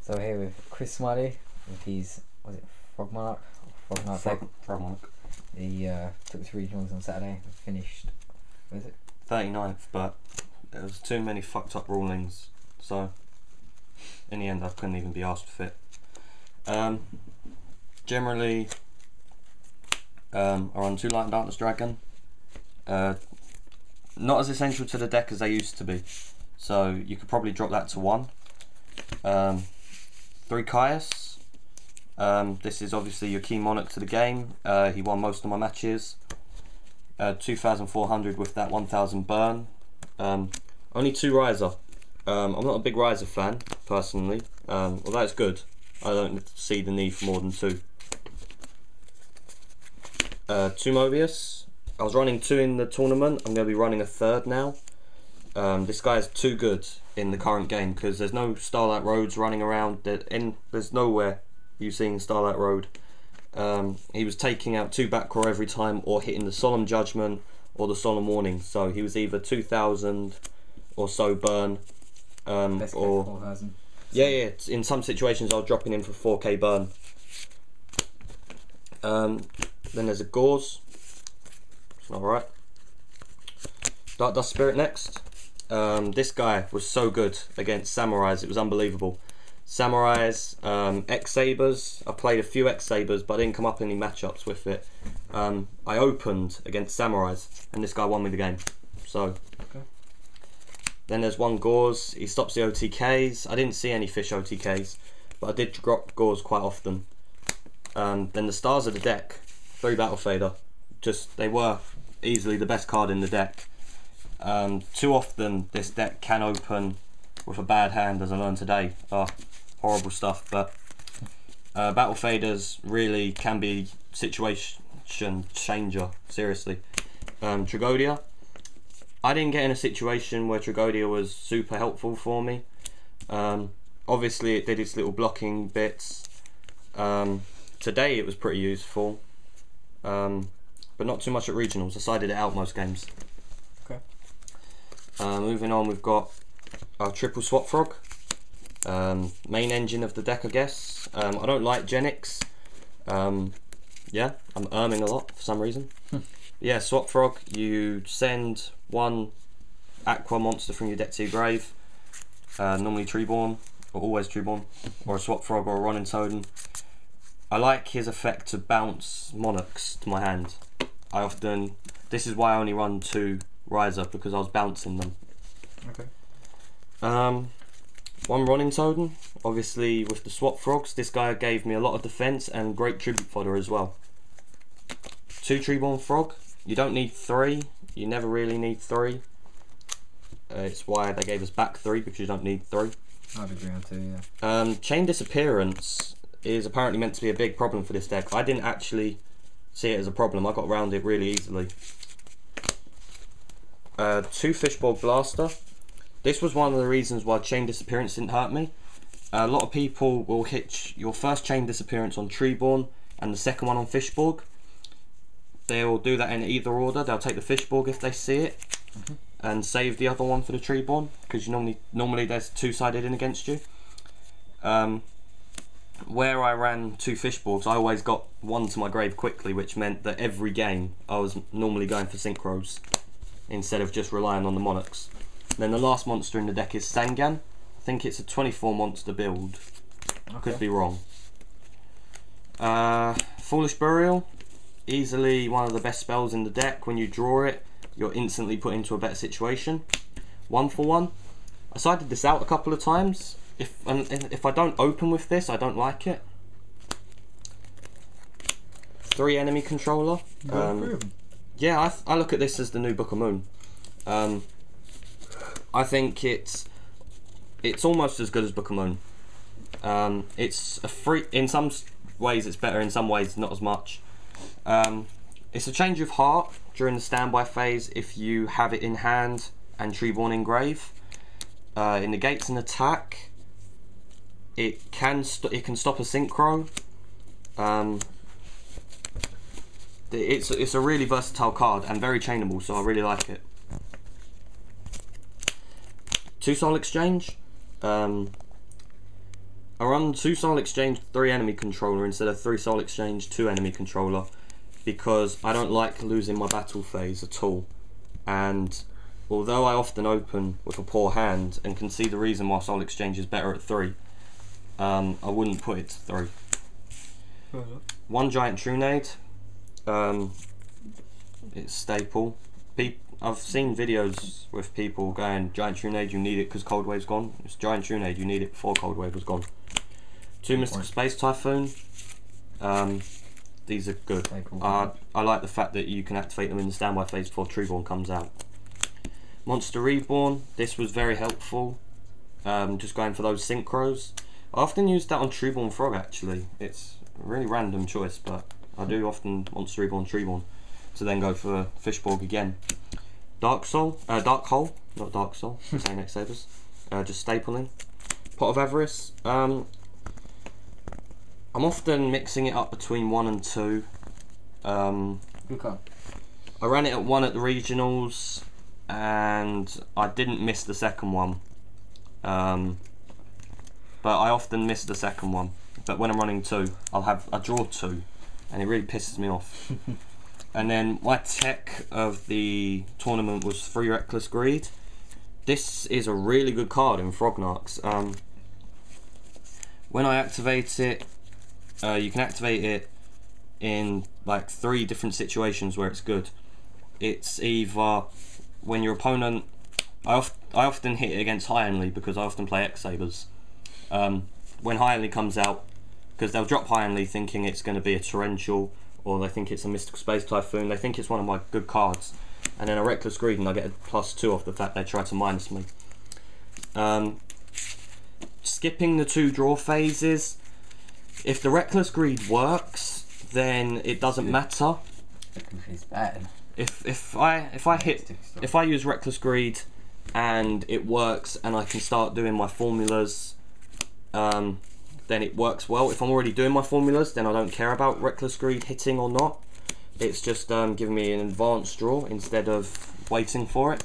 So we're here with Chris Smiley with his, was it Frog Monarch? Frog Monarch. He took the regionals on Saturday and finished, what is it? 39th, but there was too many fucked up rulings, so in the end I couldn't even be asked with it. Generally, I run 2 Light and Darkness Dragon. Not as essential to the deck as they used to be, so you could probably drop that to 1. 3 Caius. This is obviously your key Monarch to the game. He won most of my matches. 2,400 with that 1,000 burn. Only 2 Riser. I'm not a big Riser fan, personally. Although it's good, I don't see the need for more than 2. 2 Mobius. I was running 2 in the tournament. I'm going to be running a 3rd now. This guy is too good in the current game because there's no Starlight Roads running around. There's nowhere you're seeing Starlight Road. He was taking out 2 back row every time, or hitting the Solemn Judgment or the Solemn Warning. So he was either 2,000 or so burn, Best or 4,000. yeah. In some situations, I was dropping him for 4k burn. Then there's a Gauze. It's not right. Dark Dust Spirit next. This guy was so good against Samurais, it was unbelievable. Samurais, X-Sabers. I played a few X-Sabers, but I didn't come up in any matchups with it. I opened against Samurais, and this guy won me the game. So, okay. Then there's one Gauze. He stops the OTKs. I didn't see any fish OTKs, but I did drop Gauze quite often. Then the stars of the deck, 3 Battle Fader. They were easily the best card in the deck. Too often this deck can open with a bad hand, as I learned today. Horrible stuff, but Battle Faders really can be situation changer, seriously. Tragodia. I didn't get in a situation where Tragodia was super helpful for me. Obviously it did its little blocking bits. Today it was pretty useful, but not too much at regionals. I sided it out most games. Okay. Moving on, we've got our triple Swap Frog. Main engine of the deck, I guess. I don't like Genix. Yeah, I'm erming a lot for some reason. Yeah, Swap Frog, you send 1 Aqua monster from your deck to your grave. Normally Treeborn, or always Treeborn, or a Swap Frog, or a Ronin Totem. I like his effect to bounce Monarchs to my hand. This is why I only run 2 Riser, because I was bouncing them. Okay. 1 Ronin Totem, obviously with the Swap Frogs. This guy gave me a lot of defense and great tribute fodder as well. 2 Treeborn Frog. You don't need 3. You never really need 3. It's why they gave us back 3, because you don't need 3. I'd agree on 2, yeah. Chain Disappearance is apparently meant to be a big problem for this deck. I didn't actually see it as a problem. I got around it really easily. 2 Fishbowl Blaster. This was one of the reasons why Chain Disappearance didn't hurt me. A lot of people will hit your first Chain Disappearance on Treeborn and the second one on Fishborg. They'll do that in either order. They'll take the Fishborg if they see it, and save the other one for the Treeborn, because you normally there's 2-sided in against you. Where I ran 2 Fishborgs, I always got 1 to my grave quickly, which meant that every game I was normally going for Synchros instead of just relying on the Monarchs. Then the last monster in the deck is Sangan. I think it's a 24 monster build. Okay. Could be wrong. Foolish Burial. Easily one of the best spells in the deck. When you draw it, you're instantly put into a better situation. 1 for 1. I sided this out a couple of times. If I don't open with this, I don't like it. 3 Enemy Controller. Yeah, I look at this as the new Book of Moon. I think it's almost as good as Book of Moon. It's a free. In some ways, it's better. In some ways, not as much. It's a change of heart during the standby phase if you have it in hand and Treeborn in grave. It negates an attack. It can stop a Synchro. It's a really versatile card and very chainable, so I really like it. 2 Soul Exchange. I run 2 Soul Exchange 3 enemy controller instead of 3 Soul Exchange 2 enemy controller, because I don't like losing my battle phase at all. And although I often open with a poor hand and can see the reason why Soul Exchange is better at 3, I wouldn't put it to 3. 1 Giant Trunade. It's staple. I've seen videos with people going, Giant Trunade, you need it because Cold Wave's gone. It's Giant Trunade, you need it before Cold Wave was gone. 2 Mystical Space Typhoon. These are good. I like the fact that you can activate them in the standby phase before Treeborn comes out. Monster Reborn. This was very helpful. Just going for those synchros. I often use that on Treeborn Frog actually. It's a really random choice, but I do often Monster Reborn Treeborn to then go for Fishborg again. Dark Hole, not Dark Soul, same X Sabers. Just stapling. Pot of Avarice. I'm often mixing it up between 1 and 2. Good card. I ran it at 1 at the regionals, and I didn't miss the second one. But I often miss the second one. But when I'm running 2, I draw 2, and it really pisses me off. And then my tech of the tournament was 3 Reckless Greed. This is a really good card in Monarchs. When I activate it, you can activate it in like 3 different situations where it's good. It's either when your opponent, I often hit it against High Enly because I often play X Sabers. When High Enly comes out, because they'll drop High Enly thinking it's going to be a Torrential, or they think it's a Mystical Space Typhoon, they think it's one of my good cards, and then a Reckless Greed and I get a +2 off the fact they try to minus me. Skipping the 2 draw phases, if the Reckless Greed works, then it doesn't matter. It's bad. If I use Reckless Greed and it works and I can start doing my formulas, then it works well. If I'm already doing my formulas, then I don't care about Reckless Greed hitting or not. It's just giving me an advanced draw instead of waiting for it.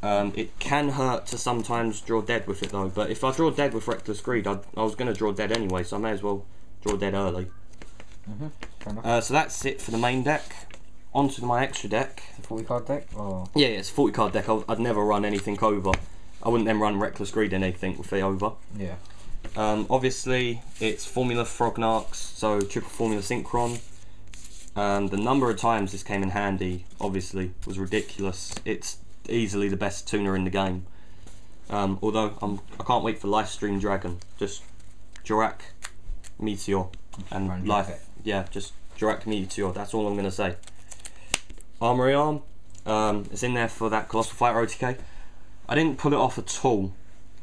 It can hurt to sometimes draw dead with it though, but if I draw dead with Reckless Greed, I was going to draw dead anyway, so I may as well draw dead early. So that's it for the main deck. On to my extra deck. It's a 40 card deck? Or? Yeah, it's a 40 card deck. I'd never run anything over. I wouldn't then run Reckless Greed in anything with it over. Yeah. Obviously, it's Formula Monarchs, so triple Formula Synchron. The number of times this came in handy, obviously, was ridiculous. It's easily the best tuner in the game. Although I can't wait for Livestream Dragon. Just Jurak, Meteor, and Life. Yeah, just Jurak, Meteor. That's all I'm gonna say. Armory Arm. It's in there for that Colossal Fighter OTK. I didn't pull it off at all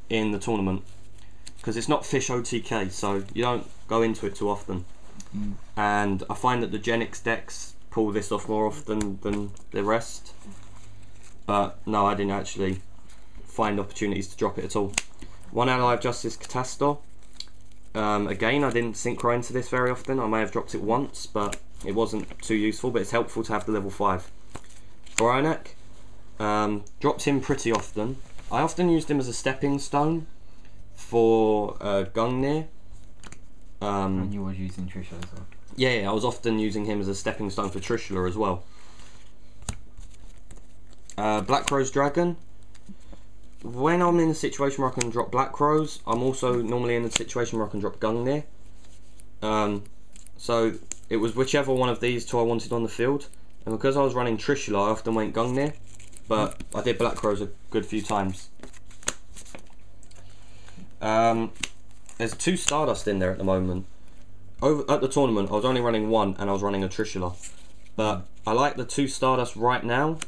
in the tournament because it's not Fish OTK, so you don't go into it too often. And I find that the Genix decks pull this off more often than the rest. But no, I didn't actually find opportunities to drop it at all. 1 Ally of Justice Catastor. Again, I didn't synchro into this very often. I may have dropped it once, but it wasn't too useful, but it's helpful to have the level 5. Orionek. Dropped him pretty often. I often used him as a stepping stone for Gungnir. And you was using Trisha as well. Yeah, I was often using him as a stepping stone for Trishula as well. Black Rose Dragon. When I'm in a situation where I can drop Black Rose, I'm also normally in a situation where I can drop Gungnir. So it was whichever one of these 2 I wanted on the field. And because I was running Trishula, I often went Gungnir. But I did Black Rose a good few times. There's 2 Stardust in there at the moment. Over at the tournament, I was only running 1 and I was running a Trishula. But I like the 2 Stardust right now.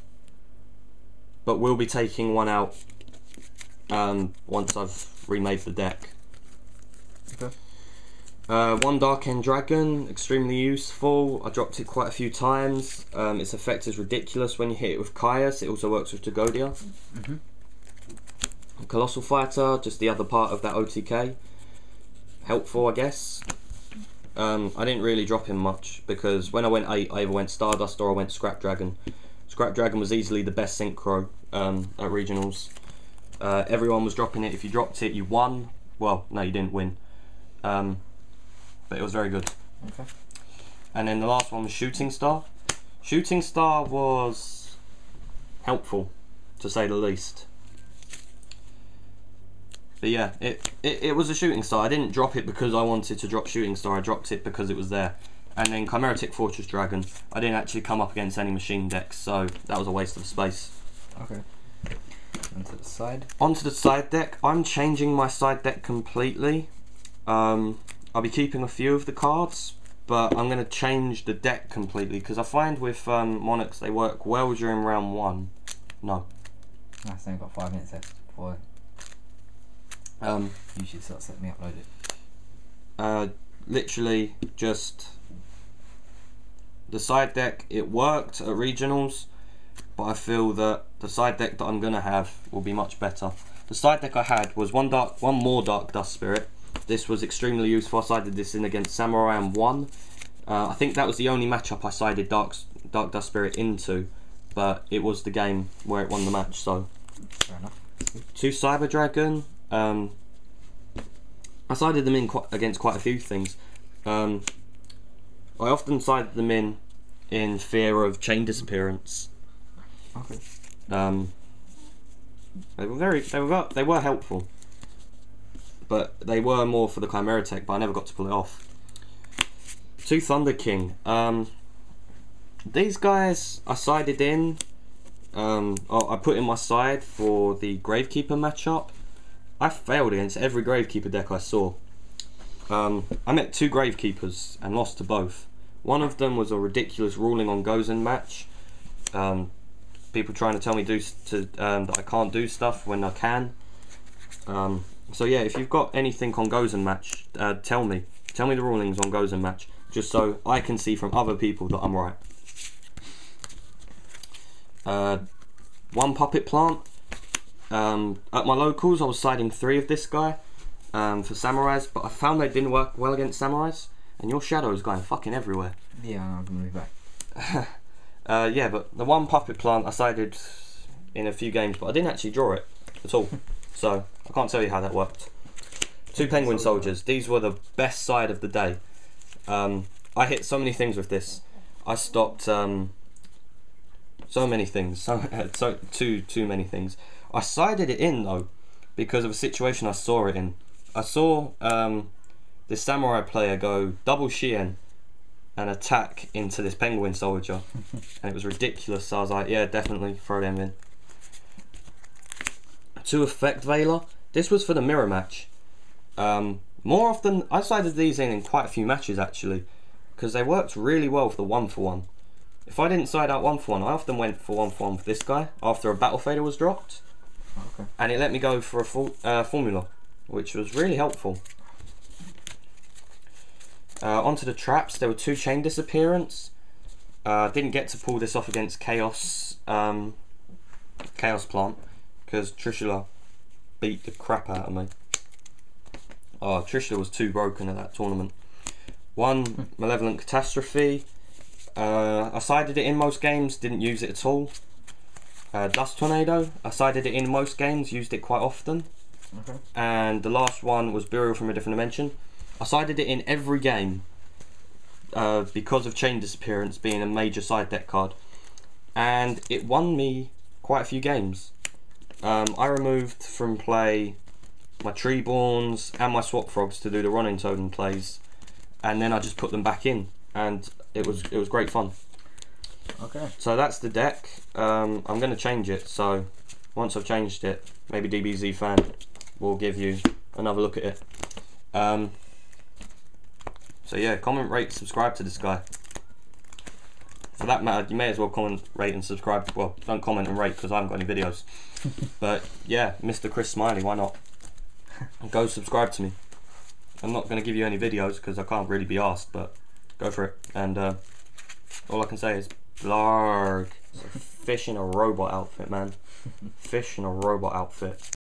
But we'll be taking 1 out once I've remade the deck. Okay. 1 Dark End Dragon, extremely useful. I dropped it quite a few times. Its effect is ridiculous when you hit it with Caius. It also works with Dagodia. Colossal Fighter, just the other part of that OTK. Helpful, I guess. I didn't really drop him much because when I went 8, I either went Stardust or I went Scrap Dragon. Scrap Dragon was easily the best synchro at regionals. Everyone was dropping it. If you dropped it, you won. Well, no, you didn't win. but it was very good. Okay. And then the last one was Shooting Star. Shooting Star was helpful, to say the least. But yeah, it was a Shooting Star. I didn't drop it because I wanted to drop Shooting Star. I dropped it because it was there. And then Chimeritic Fortress Dragon. I didn't actually come up against any machine decks, so that was a waste of space. Okay. Onto the side. Onto the side deck. I'm changing my side deck completely. I'll be keeping a few of the cards, but I'm going to change the deck completely because I find with Monarchs they work well during round 1. No. I've only got 5 minutes left before you should start letting me upload it. Literally just the side deck, it worked at regionals, but I feel that the side deck that I'm gonna have will be much better. The side deck I had was one more Dark Dust Spirit. This was extremely useful. I sided this in against Samurai and won. I think that was the only matchup I sided Dark Dust Spirit into, but it was the game where it won the match. So Fair enough. 2 Cyber Dragon. I sided them in against quite a few things. I often sided them in fear of chain disappearance. Okay. They were helpful, but they were more for the Chimeritic, but I never got to pull it off. 2 Thunder King. These guys I sided in. I put in my side for the Gravekeeper matchup. I failed against every Gravekeeper deck I saw. I met 2 Gravekeepers and lost to both. One of them was a ridiculous ruling on Gozen match. People trying to tell me that I can't do stuff when I can. So yeah, if you've got anything on Gozen match, tell me the rulings on Gozen match, just so I can see from other people that I'm right. 1 Puppet Plant. At my locals I was siding 3 of this guy for Samurais, but I found they didn't work well against Samurais, and your shadow is going fucking everywhere. Yeah, I'm gonna move back. Yeah, but the 1 Puppet Plant I sided in a few games, but I didn't actually draw it at all, so I can't tell you how that worked. 2 Penguin Soldiers. These were the best side of the day. I hit so many things with this. I stopped so many things, too many things. I sided it in though because of a situation I saw it in. I saw this Samurai player go double Shien and attack into this Penguin Soldier, and it was ridiculous. So I was like, yeah, definitely throw them in. 2 Effect Veiler. This was for the mirror match. More often, I sided these in quite a few matches actually, because they worked really well for the 1-for-1. If I didn't side out 1-for-1, I often went for 1-for-1 for this guy after a Battle Fader was dropped. Okay. And it let me go for a formula, which was really helpful. Onto the traps, there were 2 Chain Disappearance. Didn't get to pull this off against Chaos Plant, because Trishula beat the crap out of me. Oh, Trishula was too broken at that tournament. 1 Malevolent Catastrophe. I sided it in most games, didn't use it at all. Dust Tornado. I sided it in most games, used it quite often. Okay. And the last one was Burial from a Different Dimension. I sided it in every game because of Chain Disappearance being a major side deck card, and it won me quite a few games. I removed from play my Treeborns and my Swap Frogs to do the Ronin Totem plays, and then I just put them back in, and it was great fun. Okay. So that's the deck. I'm going to change it, so once I've changed it, maybe DBZ fan will give you another look at it. So yeah, comment, rate, subscribe to this guy. For that matter, you may as well comment, rate and subscribe. Well, don't comment and rate because I haven't got any videos. But yeah, Mr. Chris Smiley, why not? Go subscribe to me. I'm not going to give you any videos because I can't really be asked, but go for it. And all I can say is blarg. It's a fish in a robot outfit, man. Fish in a robot outfit.